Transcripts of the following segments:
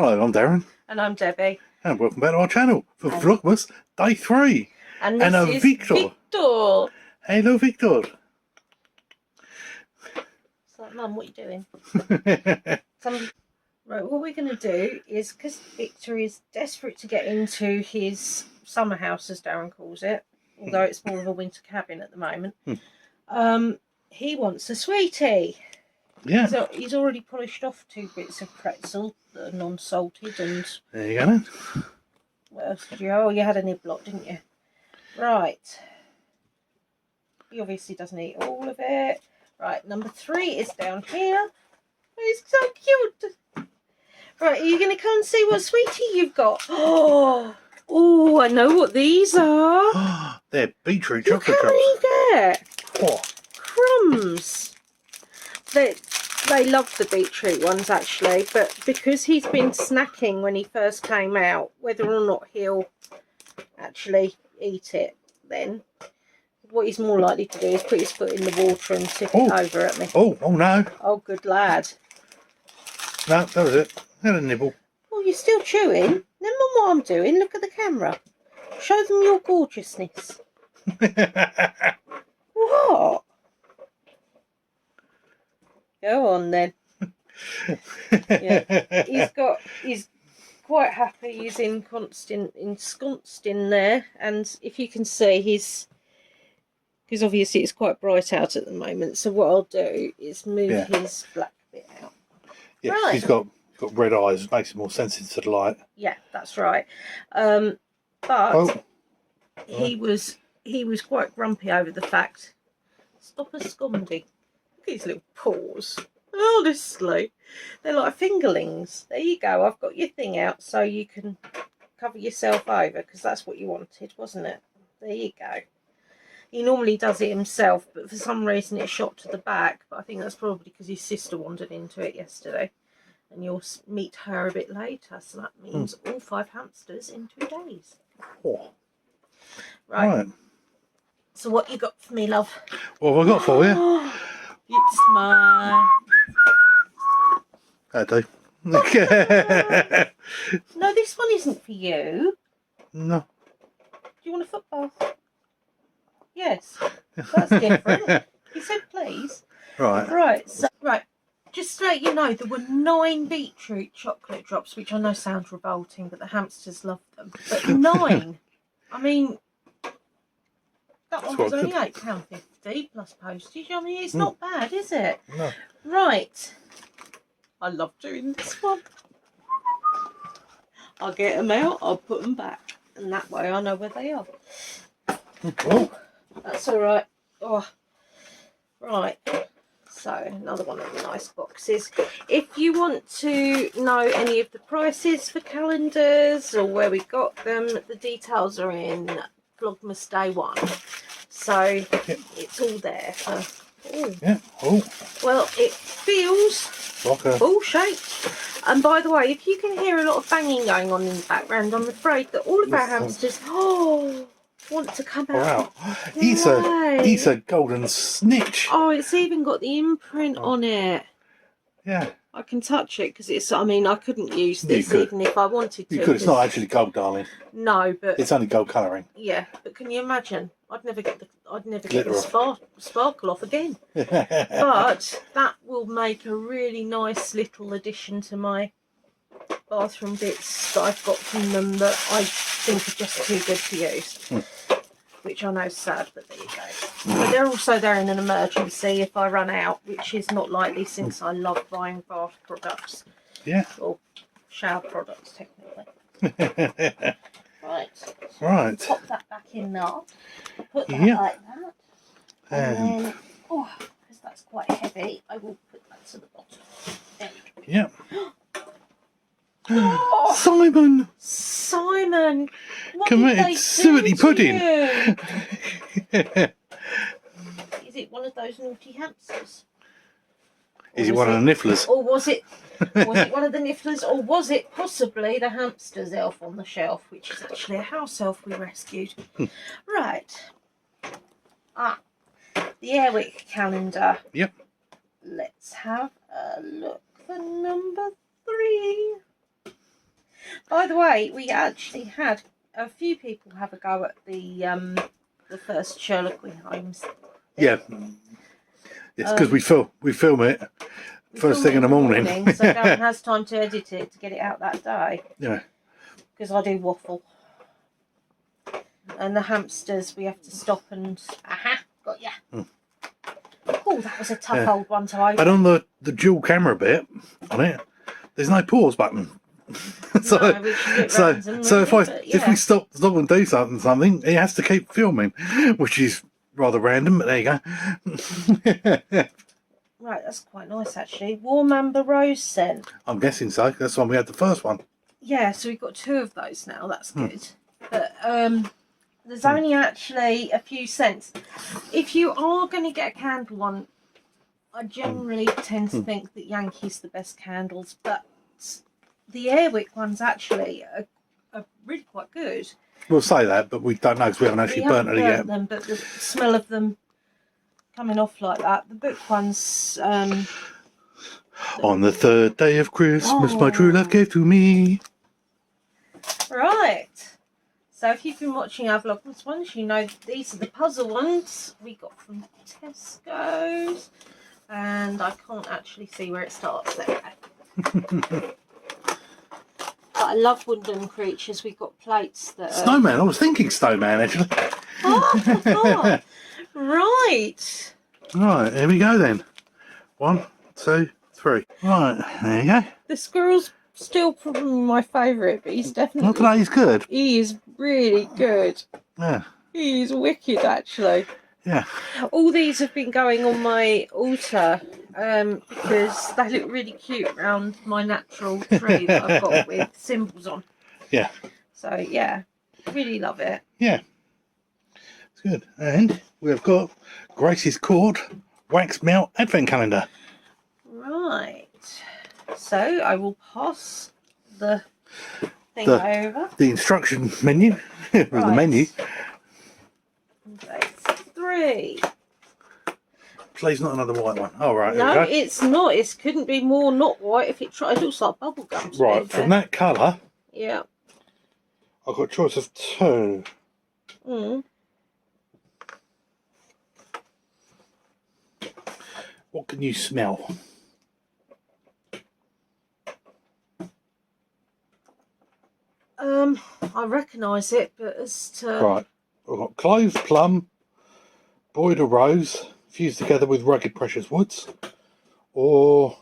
Hello, I'm Darren. And I'm Debbie. And welcome back to our channel for Vlogmas Day 3. And this is Victor. Hello, Victor. It's like, Mum, what are you doing? Right, what we're going to do is, because Victor is desperate to get into his summer house, as Darren calls it, although it's more of a winter cabin at the moment, he wants a sweetie. Yeah. So he's already polished off 2 bits of pretzel that are non-salted, and there you go then. what else did you? Oh, you had a niblock, didn't you? Right. He obviously doesn't eat all of it. Right, number 3 is down here. He's so cute. Right, are you going to come and see what sweetie you've got? Oh, I know what these are. They're beetroot Look chocolate how many there. Oh. Crumbs. They love the beetroot ones, actually, but because he's been snacking when he first came out, whether or not he'll actually eat it then, what he's more likely to do is put his foot in the water and tip it over at me. Oh no. Oh, good lad. No, that was it. Had a nibble. Oh, you're still chewing? Never mind what I'm doing. Look at the camera. Show them your gorgeousness. What? Go on then. Yeah, he's quite happy. He's ensconced in there, and if you can see, because obviously it's quite bright out at the moment. So what I'll do is move his black bit out. Yeah, right. He's got red eyes. It makes him more sensitive to the light. Yeah, that's right. But he was quite grumpy over the fact. Stop absconding. Look at his little paws. Honestly, they're like fingerlings. There you go. I've got your thing out so you can cover yourself over, because that's what you wanted, wasn't it? There you go. He normally does it himself, but for some reason it shot to the back. But I think that's probably because his sister wandered into it yesterday. And you'll meet her a bit later, so that means all 5 hamsters in 2 days. Oh. Right. So what you got for me, love? What have I got for you? It's mine. I do. No, this one isn't for you. No. Do you want a football? Yes. That's different. You said please. Right. Right. Just to let you know, there were 9 beetroot chocolate drops, which I know sounds revolting, but the hamsters love them. But 9. I mean, that one was only £8.50 plus postage. I mean, it's not bad, is it? No. Right. I love doing this one. I'll get them out, I'll put them back, and that way I know where they are. Oh. That's all right. Oh. Right. So, another one of the nice boxes. If you want to know any of the prices for calendars or where we got them, the details are in Vlogmas Day 1. So, it's all there. Well, it feels like a ball-shaped. And by the way, if you can hear a lot of banging going on in the background, I'm afraid that all of our hamsters want to come out. Wow. He's a golden snitch. Oh, it's even got the imprint on it. Yeah. I can touch it because it's, I mean, I couldn't use this even if I wanted to. You could. It's not actually gold, darling. No, but it's only gold colouring. Yeah, but can you imagine? I'd never get the sparkle off again. But that will make a really nice little addition to my bathroom bits that I've got from them that I think are just too good to use. Which I know is sad, but there you go. But they're also there in an emergency if I run out, which is not likely since I love buying bath products. Yeah. Or shower products, technically. Right. Pop that back in now. Put that like that. And then, because that's quite heavy, I will put that to the bottom. There we go. Yeah. Simon! Come on, it's suety pudding. Is it one of those naughty hamsters? Is it one of the nifflers? Or was it one of the nifflers, or was it possibly the hamster's elf on the shelf, which is actually a house elf we rescued? Right. The Airwick calendar. Yep. Let's have a look for number 3. By the way, we actually had a few people have a go at the first Sherlock Holmes. Yeah. It's because we film it first thing in the morning. So Darren has time to edit it to get it out that day. Yeah. Because I do waffle. And the hamsters, we have to stop and... Aha, got ya. Oh, that was a tough old one to open. And on the dual camera bit on it, there's no pause button. So if we stop and do something, he has to keep filming, which is rather random, but there you go. Right, that's quite nice actually. Warm amber rose scent. I'm guessing so. That's when we had the first one. Yeah, so we've got 2 of those now. That's good. But there's only actually a few scents. If you are going to get a candle one, I generally tend to think that Yankee's the best candles, but the Airwick ones actually are really quite good. We'll say that, but we don't know because we haven't actually burnt it yet. Them, but the smell of them coming off like that. The book ones... On the 3rd day of Christmas, my true love gave to me. Right. So if you've been watching our Vlogmas ones, you know these are the puzzle ones we got from Tesco's. And I can't actually see where it starts there. But I love woodland creatures. We've got plates that are... Snowman. I was thinking snowman, actually. Oh, right. Right, here we go then. 1, 2, 3. Right, there you go. The squirrel's still probably my favourite, but he's definitely... Not today, he's good. He is really good. Yeah. He is wicked, actually. Yeah. All these have been going on my altar because they look really cute around my natural tree that I've got with symbols on. Yeah. So, yeah, really love it. Yeah. It's good. And we've got Grace's Court Wax Melt Advent Calendar. Right. So, I will pass the thing over. The instruction menu. Right. The menu. Okay, 3. Please, not another white one. Oh, right. No, it's not. It couldn't be more not white if it tried. It looks like bubble gum. Right, from that colour. Yeah. I've got a choice of 2. What can you smell? I recognise it, but as to... Right. I've got cloves, plum, boyder rose, fused together with rugged precious woods, or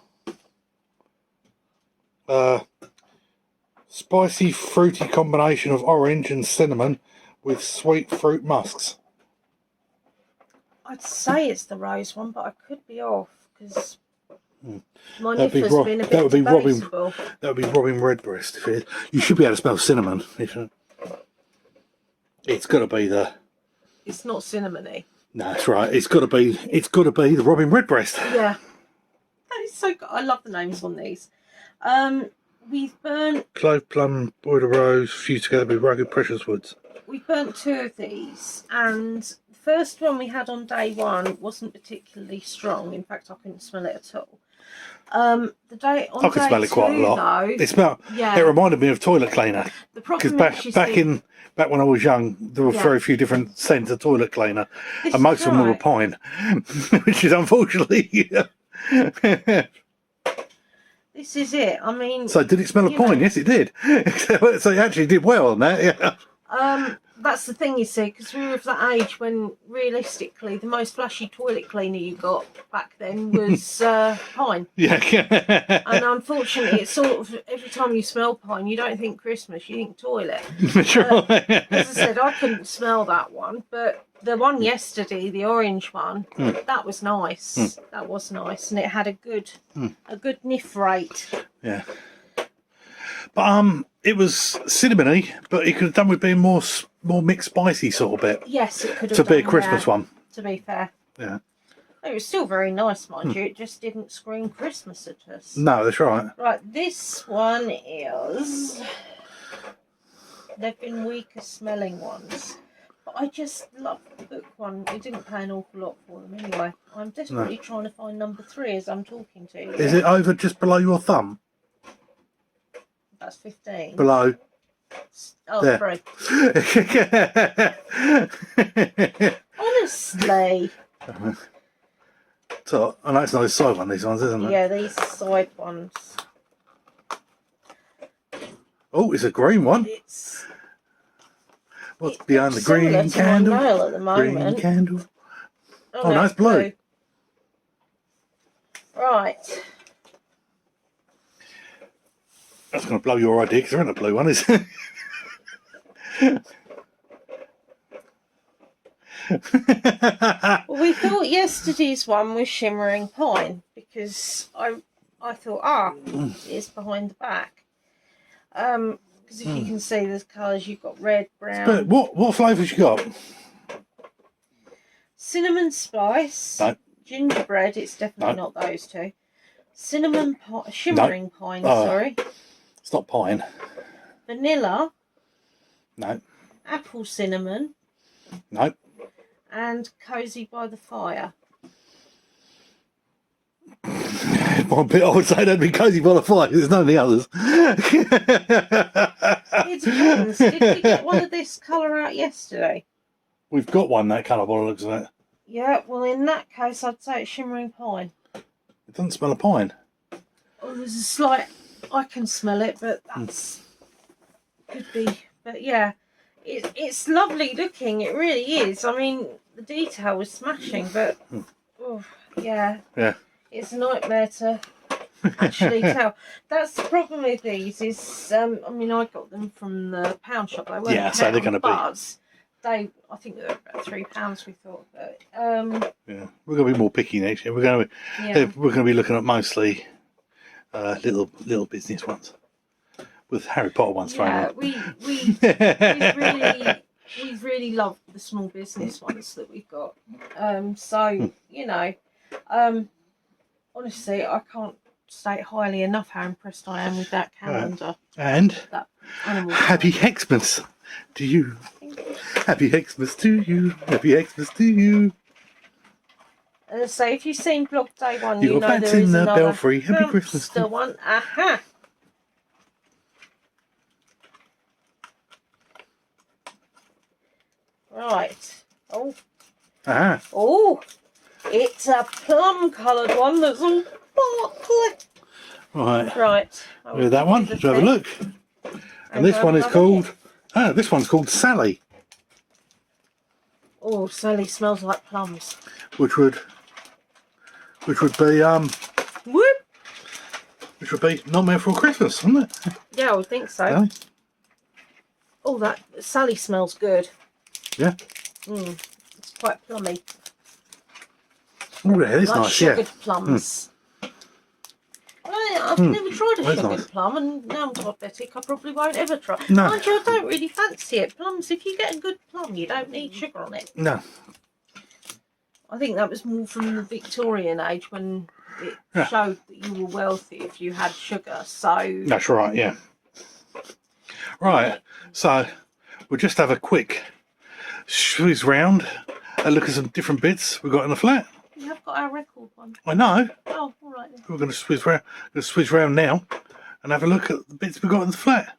spicy fruity combination of orange and cinnamon with sweet fruit musks. I'd say it's the rose one, but I could be off because my niffer's been a bit debatable. That would be Robin Redbreast. You should be able to smell cinnamon. It's got to be the... It's not cinnamony. No, that's right. It's got to be the Robin Redbreast. Yeah. That is so good. I love the names on these. We've burnt... Clove, plum, boyder rose, fused together with rugged precious woods. We burnt 2 of these, and the first one we had on day 1 wasn't particularly strong. In fact, I couldn't smell it at all. I could smell it quite a lot. It reminded me of toilet cleaner. Because back when I was young, there were very few different scents of toilet cleaner, and most of them were pine, which is unfortunately. This is it. I mean. So did it smell of pine? Yes, it did. So it actually did well on that. Yeah. That's the thing, you see, because we were of that age when realistically the most flashy toilet cleaner you got back then was pine. Yeah. And unfortunately, it's sort of every time you smell pine, you don't think Christmas, you think toilet. Sure. As I said, I couldn't smell that one, but the one yesterday, the orange one, that was nice. That was nice, and it had a good niff rate. Yeah. But it was cinnamony, but it could have done with being more mixed spicy sort of bit. Yes, it could have to be a Christmas one. To be fair. Yeah. It was still very nice, mind you. It just didn't scream Christmas at us. No, that's right. Right, this one is... They've been weaker smelling ones. But I just love the book one. We didn't pay an awful lot for them anyway. I'm desperately trying to find number 3 as I'm talking to you. Is it over just below your thumb? That's 15. Below. Oh, there. 3. Honestly. So, I know it's not a side one, these ones, isn't it? Yeah, these side ones. Oh, it's a green one. What's behind the green candle? At the moment. Green candle. Oh, no, it's blue. Right. That's going to blow your idea because there isn't a blue one, is it? Well, we thought yesterday's one was shimmering pine because I thought, it's behind the back. Because if you can see, there's colours. You've got red, brown. But what flavours you got? Cinnamon spice. No. Gingerbread. It's definitely not those two. Cinnamon shimmering pine. Sorry. It's not pine. Vanilla. No. Apple cinnamon. No. And cozy by the fire. One bit I would say that'd be cozy by the fire. There's none of the others. It depends. Did we get one of this colour out yesterday? We've got one that colour by the looks of it. Yeah, well in that case I'd say it's shimmering pine. It doesn't smell of pine. Oh, there's a slight, I can smell it, but that's could be. But yeah, it's lovely looking. It really is. I mean, the detail was smashing, but yeah, it's a nightmare to actually tell. That's the problem with these. Is I mean, I got them from the pound shop. They weren't so they're going to be. I think they were about £3. We thought, but yeah, we're going to be more picky next year. We're going to be looking at mostly little business ones with Harry Potter ones thrown in. We've really loved the small business ones that we've got. So you know, honestly, I can't state highly enough how impressed I am with that calendar. And that animal happy Xmas to you. Happy Xmas to you. Happy Xmas to you. So if you've seen Vlog Day 1, you know there is another Belfry. Happy Christmas to one. Aha! Right. Oh. Aha. Oh. It's a plum coloured one that's all sparkly. Right. Look at that one. Let's have a look. And this one is called. This one's called Sally. Oh, Sally smells like plums. Which would be Whoop. Which would be Nightmare Before Christmas, wouldn't it? Yeah, I would think so. Sally? Oh, that Sally smells good. Yeah. It's quite plummy. Oh, yeah, it's like nice. Sugared plums. I've never tried a sugared plum, and now I'm diabetic. I probably won't ever try. No. Mind you, I don't really fancy it. Plums, if you get a good plum, you don't need sugar on it. No. I think that was more from the Victorian age when it showed that you were wealthy if you had sugar. So that's right. Yeah. Right. So we'll just have a quick swizz round and look at some different bits we've got in the flat. We have got our record one. I know. Oh, all right then. We're going to swizz round now and have a look at the bits we've got in the flat.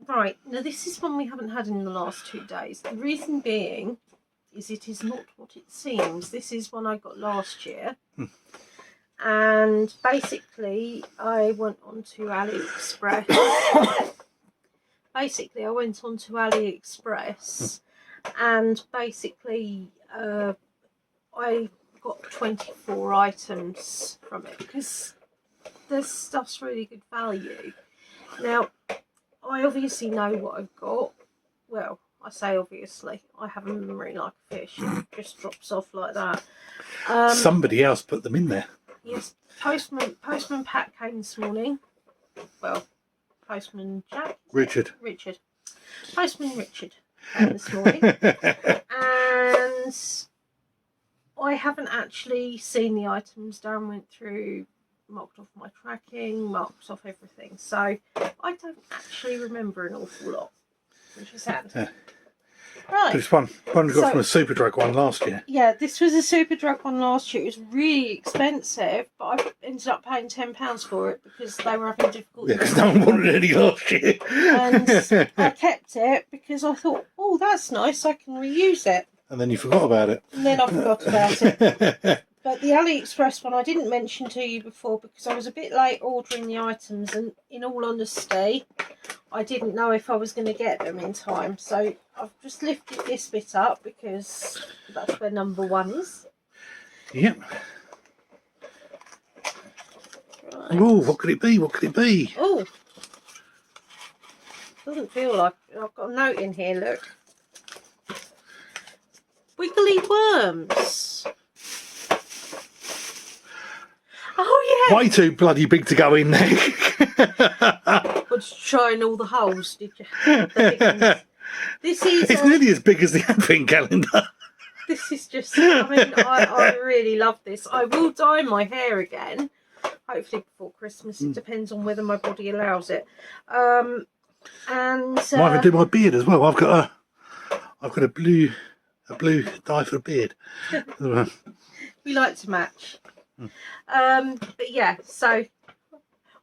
Right, now this is one we haven't had in the last 2 days. The reason being is it is not what it seems. This is one I got last year. And basically I went onto AliExpress. And basically I got 24 items from it because this stuff's really good value. Now, I obviously know what I've got. Well, I say obviously. I have a memory like a fish. It just drops off like that. Somebody else put them in there. Yes, Postman Pat came this morning. Well, Postman Jack? Richard. Postman Richard came this morning. And I haven't actually seen the items. Darren went through, marked off my tracking, marked off everything. So I don't actually remember an awful lot, which is sad. Yeah. Right. This one we got from a Superdrug one last year. Yeah, this was a Superdrug one last year. It was really expensive, but I ended up paying £10 for it because they were having difficulty. Yeah, because no one wanted any last year. And I kept it because I thought, oh, that's nice, I can reuse it. And then you forgot about it. And then I forgot about it. But the AliExpress one I didn't mention to you before because I was a bit late ordering the items, and in all honesty, I didn't know if I was going to get them in time. So I've just lifted this bit up because that's where number 1 is. Yep. Right. Oh, what could it be? What could it be? Oh, doesn't feel like I've got a note in here. Look, wiggly worms. Oh yeah. Way too bloody big to go in there. Was trying all the holes, did you? The big ones. This is. It's nearly as big as the advent calendar. This is just. I mean, I really love this. I will dye my hair again, hopefully before Christmas. It depends on whether my body allows it. And might even do my beard as well. I've got a blue dye for a beard. We like to match. But yeah, so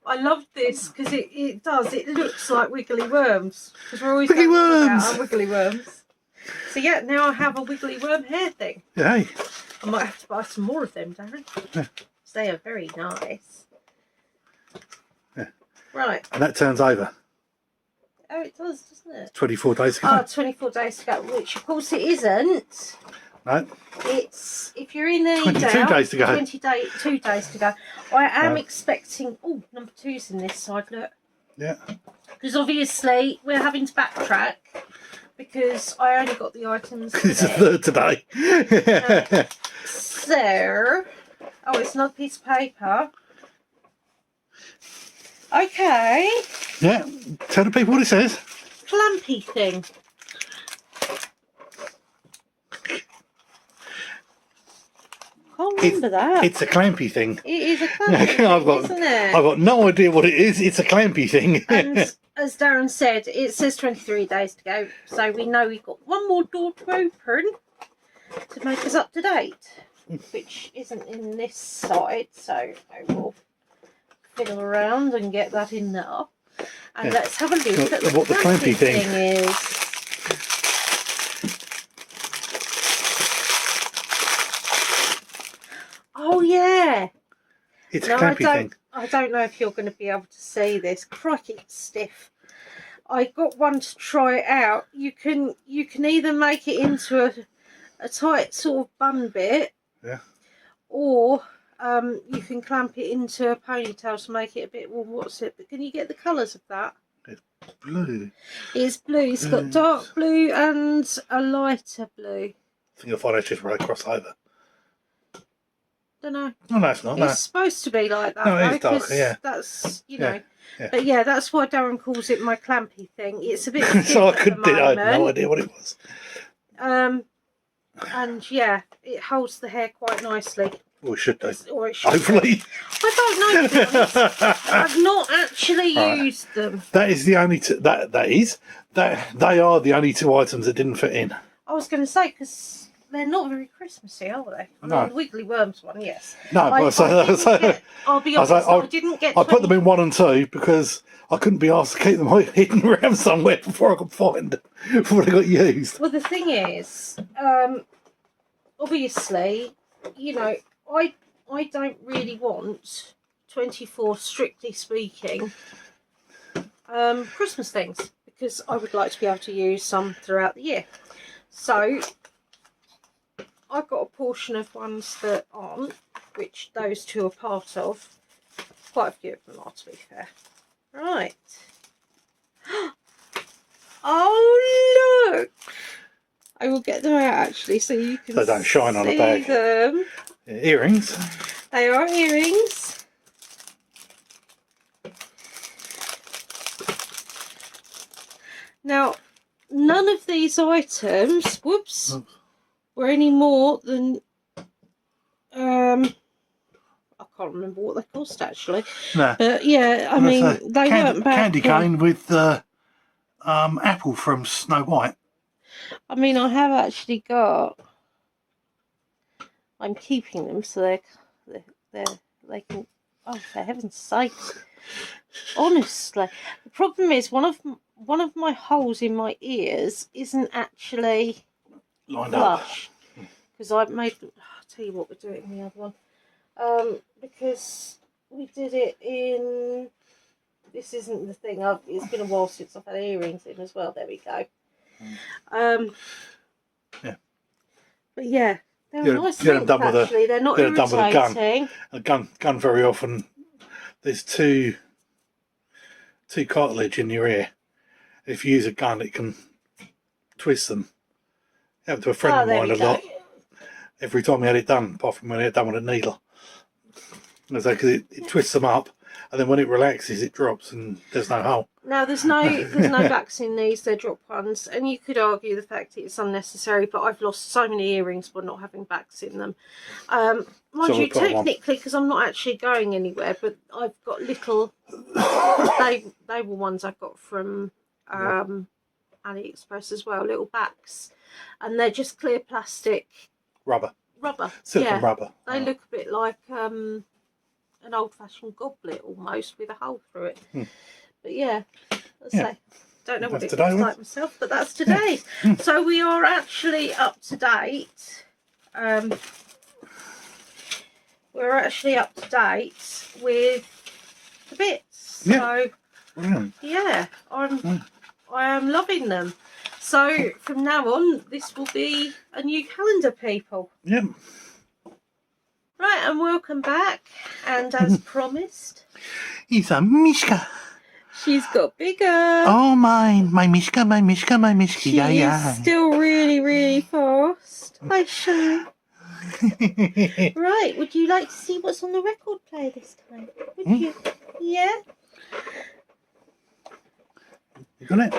I love this because it looks like wiggly worms because we're always wiggly talking worms. about our wiggly worms. So yeah, now I have a wiggly worm hair thing. Yeah. Hey. I might have to buy some more of them, Darren. Yeah. They are very nice. Yeah. Right. And that turns over. Oh, it does, doesn't it? 24 days ago. Oh, 24 days ago, which of course it isn't. No. It's, if you're in any 22 days to go. 2 days to go. I am expecting, oh, number 2's in this side, look. Yeah. Because obviously we're having to backtrack because I only got the items today. It's a third today. So, oh, it's another piece of paper. Okay. Yeah, tell the people what it says. Clampy thing. Can't remember that. It's a clampy thing. It is a clampy thing, isn't it? I've got no idea what it is. It's a clampy thing. And as Darren said, it says 23 days to go. So we know we've got one more door to open to make us up to date, which isn't in this side. So I will fiddle around and get that in there. And let's have a look at what the clampy thing is. Oh yeah, it's a clampy thing. I don't know if you're going to be able to see this. Crikey, it's stiff. I got one to try it out. You can either make it into a tight sort of bun bit, yeah, or you can clamp it into a ponytail to make it a bit. Well, what's it? But can you get the colours of that? It's blue. It's blue. It's got dark blue and a lighter blue. I think you'll find it's just right across over. Don't know. Oh no, it's not. It's supposed to be like that. No, it is darker, yeah. That's, you know. Yeah. But yeah, that's why Darren calls it my clampy thing. It's a bit so I had no idea what it was. And yeah, it holds the hair quite nicely. Well, it should do. Or it should. Hopefully. I don't know, to be honest. I've not actually used them. That is the only they are the only 2 items that didn't fit in. I was going to say, because they're not very Christmassy, are they? I mean, the Wiggly Worms one, yes. No, I'll be honest, I didn't get. I put them in 1 and 2 because I couldn't be asked to keep them hidden around somewhere before I could find them, before they got used. Well, the thing is, obviously, you know, I don't really want 24, strictly speaking, Christmas things, because I would like to be able to use some throughout the year. So I've got a portion of ones that aren't, which those two are part of. Quite a few of them are, to be fair. Right. Oh, look! I will get them out actually, so you can. They don't shine on a bag. Them. Earrings. They are earrings. Now, none of these items, whoops, were any more than I can't remember what they cost actually. No. But yeah, I mean, they weren't bad. Candy cane with apple from Snow White. I mean, I have actually got. I'm keeping them so they can. Oh, for heaven's sake! Honestly, the problem is one of my holes in my ears isn't actually lined flush because I've made. I'll tell you what we're doing in the other one. Because we did it in. This isn't the thing. It's been a while since I've had earrings in as well. There we go. Yeah. But yeah, they're nice length, actually. They're not irritating. A gun very often. There's two cartilage in your ear. If you use a gun, it can twist them. It happened to a friend of mine a lot. Every time he had it done, apart from when he had it done with a needle. Because it twists them up, and then when it relaxes, it drops, and there's no hole. Now, there's no backs in these. They're drop ones, and you could argue the fact that it's unnecessary. But I've lost so many earrings by not having backs in them. Mind you, technically, because I'm not actually going anywhere, but I've got little. They were ones I got from AliExpress as well. Little backs, and they're just clear plastic. Rubber. Silicone rubber. They look a bit like an old-fashioned goblet almost with a hole through it. But yeah, say, don't know what it looks like myself, but that's today. So we are actually up to date. We're actually up to date with the bits. So yeah, I am loving them. So from now on, this will be a new calendar, people. Yep. Right, and welcome back. And as promised, it's a Mishka. She's got bigger. Oh, my Mishka. She is still really, really fast. Hi, Sean. Right, would you like to see what's on the record player this time? Would you? Yeah? You got it?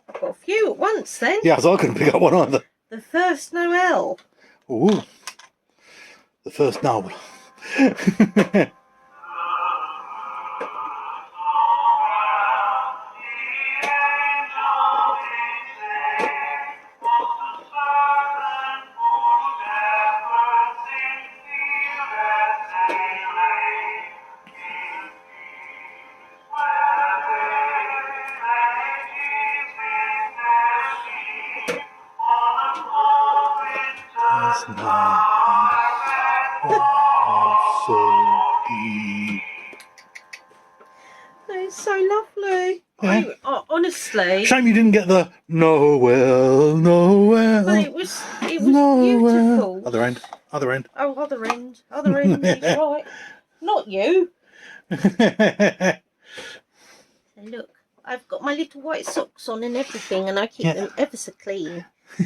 I've got a few at once then. Yeah, so I couldn't pick up one either. The First Noel. Ooh. The First Noel. It's so lovely. Yeah. Honestly. Shame you didn't get the Noel. But it was beautiful. Other end. Oh, other end. He's right. Not you. Look, I've got my little white socks on and everything, and I keep them ever so clean.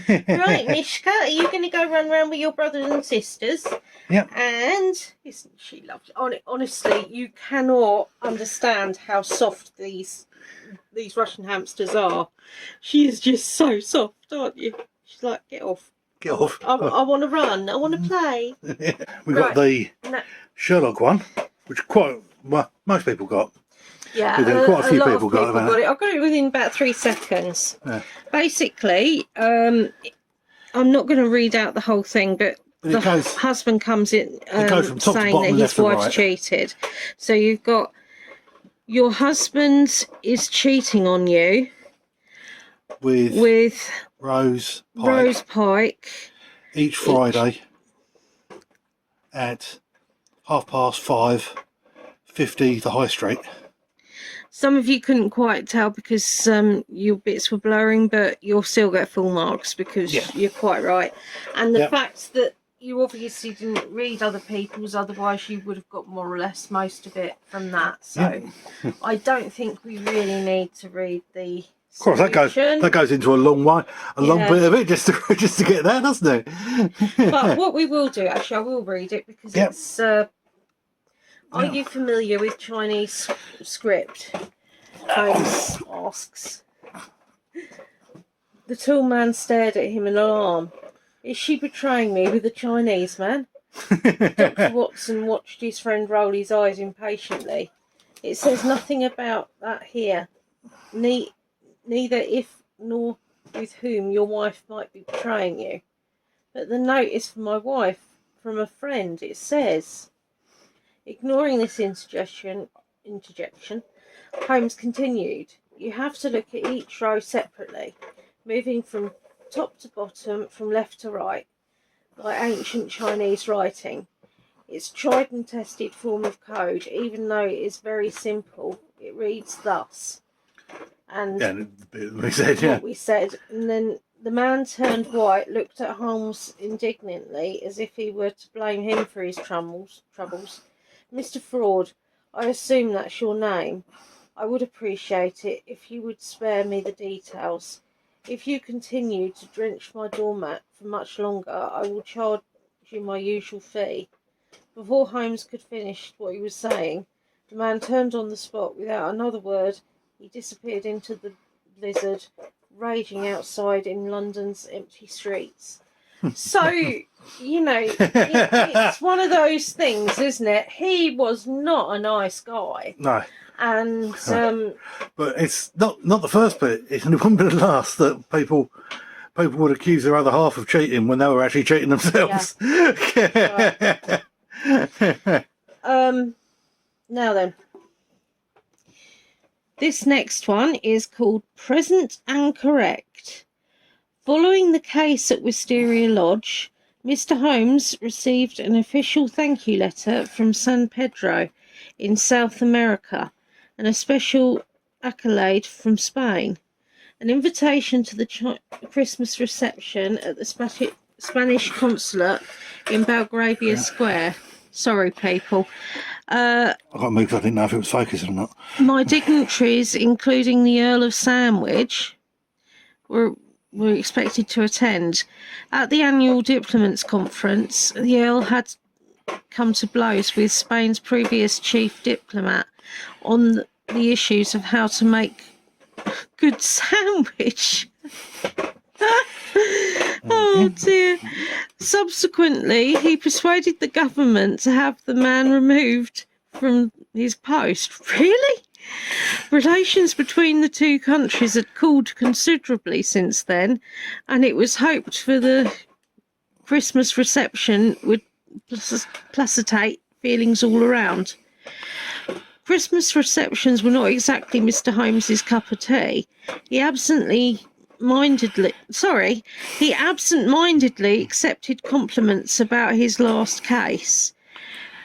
Right, Mishka, are you going to go run around with your brothers and sisters? Yep. And isn't she lovely? Honestly, you cannot understand how soft these Russian hamsters are. She is just so soft, aren't you? She's like, get off. Get off. I want to run. I want to play. We got the Sherlock one, which most people got. Yeah, quite a few people got it. I got it within about 3 seconds. Yeah. Basically, I'm not going to read out the whole thing, but the husband comes in saying that his wife's cheated. So you've got Your husband is cheating on you with Rose Pike each Friday at 5:50 the High Street. Some of you couldn't quite tell because your bits were blurring, but you'll still get full marks because you're quite right. And the fact that you obviously didn't read other people's, otherwise you would have got more or less most of it from that. So I don't think we really need to read the Of course, that goes into a long bit of it just to get there, doesn't it? But what we will do, actually, I will read it because it's... Are you familiar with Chinese script? Holmes asks. The tall man stared at him in alarm. Is she betraying me with a Chinese man? Dr. Watson watched his friend roll his eyes impatiently. It says nothing about that here. Neither if nor with whom your wife might be betraying you. But the note is for my wife, from a friend, it says... Ignoring this interjection, Holmes continued, you have to look at each row separately, moving from top to bottom, from left to right, like ancient Chinese writing. It's tried and tested form of code, even though it is very simple. It reads thus. And what we said, and then the man turned white, looked at Holmes indignantly, as if he were to blame him for his troubles. Mr. Fraud, I assume that's your name. I would appreciate it if you would spare me the details. If you continue to drench my doormat for much longer, I will charge you my usual fee. Before Holmes could finish what he was saying, the man turned on the spot without another word. He disappeared into the blizzard, raging outside in London's empty streets. So, you know, it's one of those things, isn't it? He was not a nice guy. No. And but it's not the first bit. It wouldn't be the last that people would accuse their other half of cheating when they were actually cheating themselves. Yeah. Now then, this next one is called Present and Correct. Following the case at Wisteria Lodge, Mr. Holmes received an official thank you letter from San Pedro in South America and a special accolade from Spain. An invitation to the Christmas reception at the Spanish consulate in Belgravia Square. Sorry, people. I got moved. I didn't know if it was focused or not. My dignitaries, including the Earl of Sandwich, were expected to attend. At the annual diplomats conference, the Earl had come to blows with Spain's previous chief diplomat on the issues of how to make good sandwich. Oh dear. Subsequently, he persuaded the government to have the man removed from his post. Really? Relations between the two countries had cooled considerably since then, and it was hoped for the Christmas reception would placitate feelings all around. Christmas receptions were not exactly Mr. Holmes's cup of tea. He absent-mindedly accepted compliments about his last case,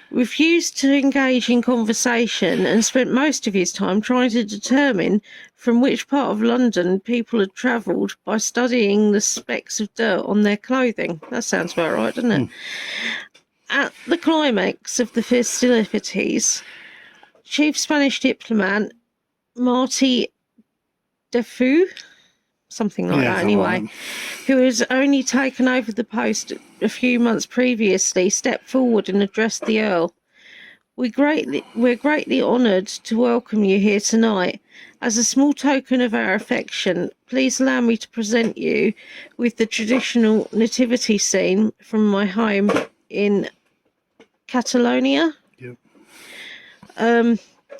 refused to engage in conversation, and spent most of his time trying to determine from which part of London people had travelled by studying the specks of dirt on their clothing. That sounds about right, doesn't it? At the climax of the festivities, Chief Spanish diplomat Martí Defu, something like that anyway, who has only taken over the post a few months previously, stepped forward and addressed the Earl. We're greatly honoured to welcome you here tonight. As a small token of our affection, please allow me to present you with the traditional nativity scene from my home in Catalonia. Yep.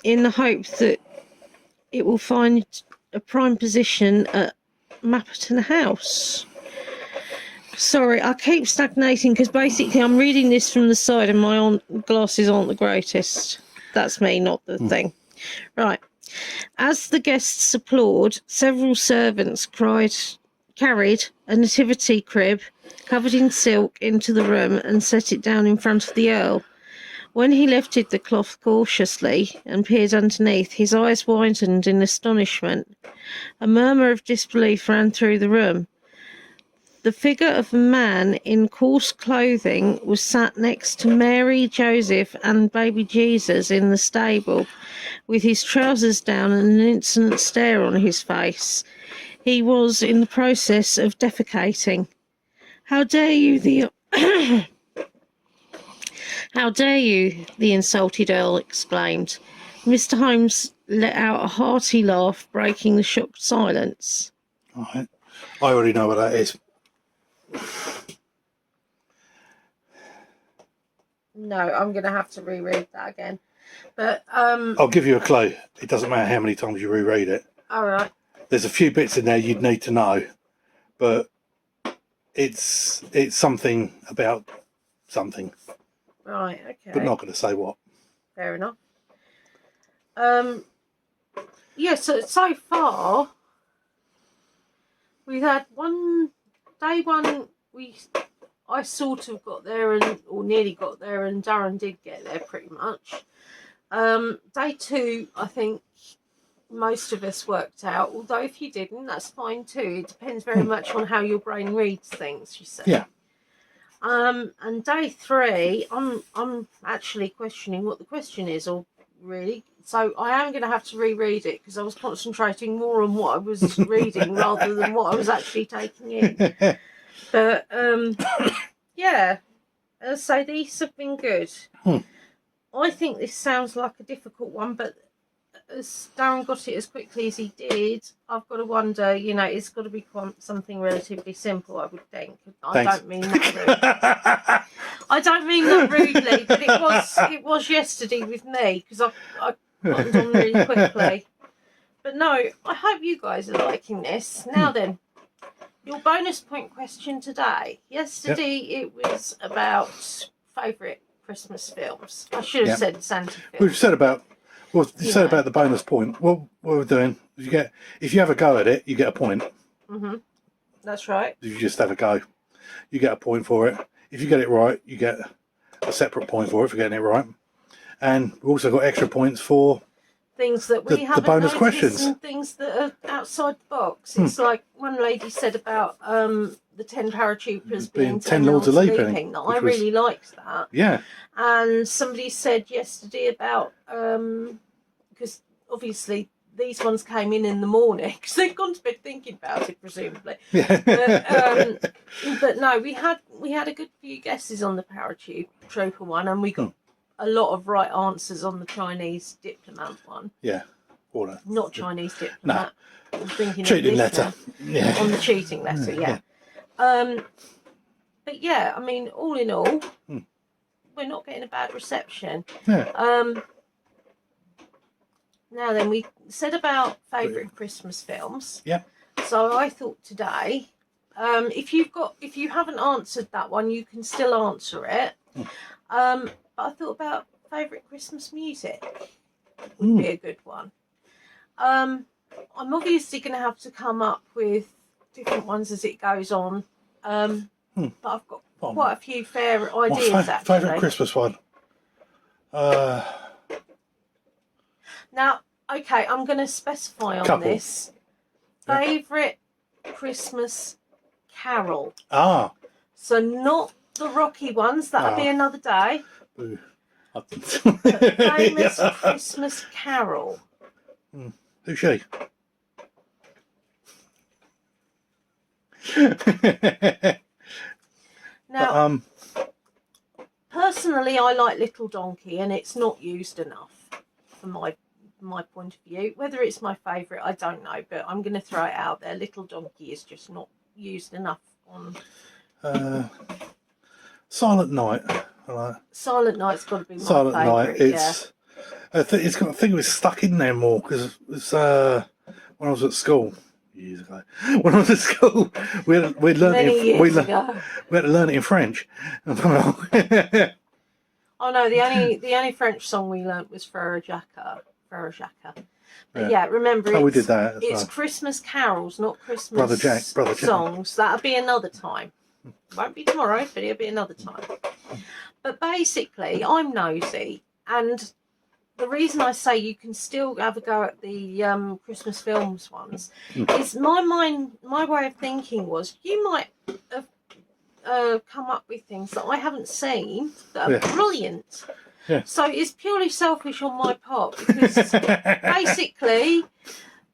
In the hope that it will find a prime position at Mapperton House. Sorry, I keep stagnating because basically I'm reading this from the side and my glasses aren't the greatest. That's me, not the thing. Right. As the guests applaud, several servants carried a nativity crib covered in silk into the room and set it down in front of the Earl. When he lifted the cloth cautiously and peered underneath, his eyes widened in astonishment. A murmur of disbelief ran through the room. The figure of a man in coarse clothing was sat next to Mary, Joseph, and baby Jesus in the stable, with his trousers down and an insolent stare on his face. He was in the process of defecating. "How dare you, How dare you?" the insulted Earl exclaimed. Mr. Holmes let out a hearty laugh, breaking the shocked silence. All right. I already know what that is. No, I'm going to have to reread that again. But I'll give you a clue. It doesn't matter how many times you reread it. All right. There's a few bits in there you'd need to know, but it's something about something. Right, okay. But not going to say what. Fair enough. Yeah, so far we've had day one. I sort of got there or nearly got there, and Darren did get there pretty much. Day two, I think most of us worked out. Although if you didn't, that's fine too. It depends very much on how your brain reads things. You say. Yeah. And day three, I'm actually questioning what the question is, or really. So I am going to have to reread it because I was concentrating more on what I was reading rather than what I was actually taking in. But yeah, as I say, these have been good. I think this sounds like a difficult one, but as Darren got it as quickly as he did, I've got to wonder, it's got to be something relatively simple, I would think. I don't mean that rudely. I don't mean that rudely, but it was yesterday with me because I got it on really quickly. But no, I hope you guys are liking this. Now then, your bonus point question today. Yesterday it was about favourite Christmas films. I should have said Santa films. We've said about about the bonus point. What we're doing is if you have a go at it, you get a point. That's right. If you just have a go, you get a point for it. If you get it right, you get a separate point for it for getting it right. And we've also got extra points for things that we haven't the bonus noticed questions and things that are outside the box. It's like one lady said about the 10 paratroopers being 10 Lords of Leaping. I really liked that. Yeah. And somebody said yesterday about because obviously these ones came in the morning because they've gone to bed thinking about it, presumably. Yeah. But no, we had a good few guesses on the paratrooper one, and we got a lot of right answers on the Chinese diplomat one. Yeah. Not Chinese diplomat. No. I'm thinking cheating of letter. Yeah. On the cheating letter, yeah. But yeah, I mean, all in all, we're not getting a bad reception. Yeah. Now then, we said about favourite Christmas films. Yeah. So I thought today, if you haven't answered that one, you can still answer it. But I thought about favourite Christmas music would be a good one. I'm obviously going to have to come up with different ones as it goes on. But I've got quite a few fair ideas, actually. Favourite Christmas one? Now, okay, I'm going to specify on this. Favourite Christmas carol. Ah. So not the Rocky ones, that'll be another day. Boo. Famous Christmas carol. Who's she? Now, personally, I like Little Donkey, and it's not used enough for my point of view. Whether it's my favourite, I don't know, but I'm going to throw it out there. Little Donkey is just not used enough on. Silent Night. Silent Night's got to be my Silent favourite. Night. I think it was stuck in there more because it was when I was at school years ago. When I was at school, we had to learn it in French. Oh no, the only French song we learnt was Frere Jacques. Verajaka. But yeah, remember, we did that. It's Christmas carols, not Christmas Brother Jack. songs. That'll be another time. Won't be tomorrow, but it'll be another time. But basically, I'm nosy, and the reason I say you can still have a go at the Christmas films ones is my way of thinking was you might have come up with things that I haven't seen that are brilliant. Yeah. So it's purely selfish on my part because basically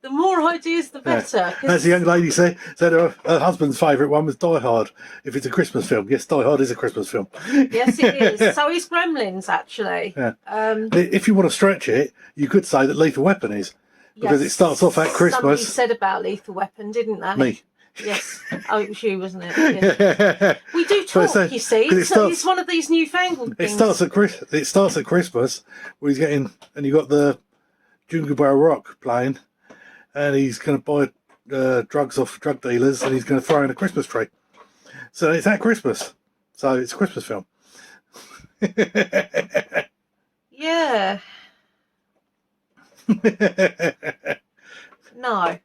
the more ideas the better. As the young lady said her husband's favourite one was Die Hard. If it's a Christmas film, yes, Die Hard is a Christmas film. Yes, it is. So is Gremlins, actually. Yeah. If you want to stretch it, you could say that Lethal Weapon is. Because it starts off at Christmas. Somebody said about Lethal Weapon, didn't they? Me. Yes. Oh, it was you, wasn't it? Yeah. We do talk, you see. It's one of these newfangled things. It starts at Christmas, where he's getting, and you got the Jingle Bell Rock playing, and he's going to buy drugs off drug dealers, and he's going to throw in a Christmas tree. So it's at Christmas. So it's a Christmas film. Yeah. No.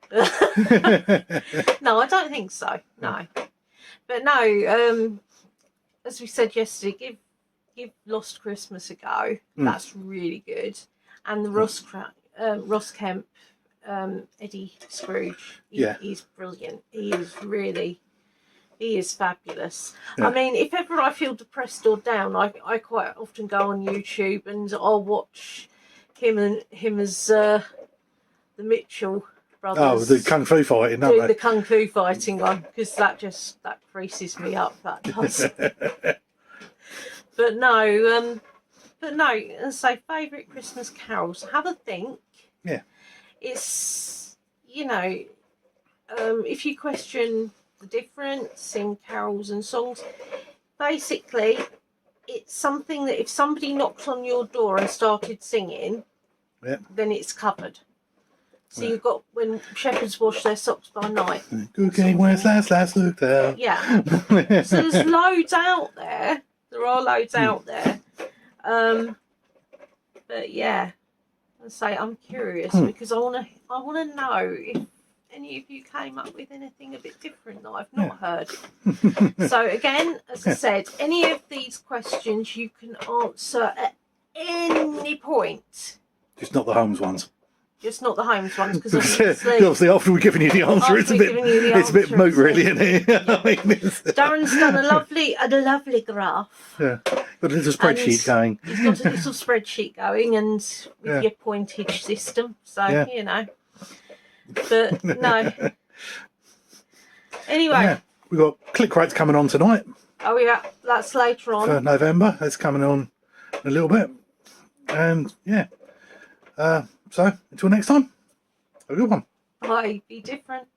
No, I don't think so. No. But no, as we said yesterday, give Lost Christmas a go. That's really good. And the Ross Kemp, Eddie Scrooge, he's brilliant. He is fabulous. Yeah. I mean, if ever I feel depressed or down, I quite often go on YouTube and I'll watch him as the Mitchell brothers. Oh, the kung fu fighting, don't they? The kung fu fighting one, because that creases me up. That does. But no, and say favourite Christmas carols. Have a think. Yeah. It's if you question the difference in carols and songs, basically it's something that if somebody knocked on your door and started singing, then it's covered. So you've got when shepherds wash their socks by night. Good King Wenceslas looked out. Yeah. So there's loads out there. There are loads out there. But yeah, I say I'm curious because I want to know if any of you came up with anything a bit different that I've not heard. So again, as I said, any of these questions you can answer at any point. Just not the Holmes ones. Just not the Holmes ones, because obviously after we've given you the answer, it's a bit moot, really, isn't it? Yeah. Darren's done a lovely graph. Yeah, got a little spreadsheet going. He's got a little spreadsheet going, and with your pointage system, so you know. But no. Anyway, we've got click rates coming on tonight. Oh yeah, that's later on. For November, that's coming on in a little bit, and so until next time, have a good one. Bye. Be different.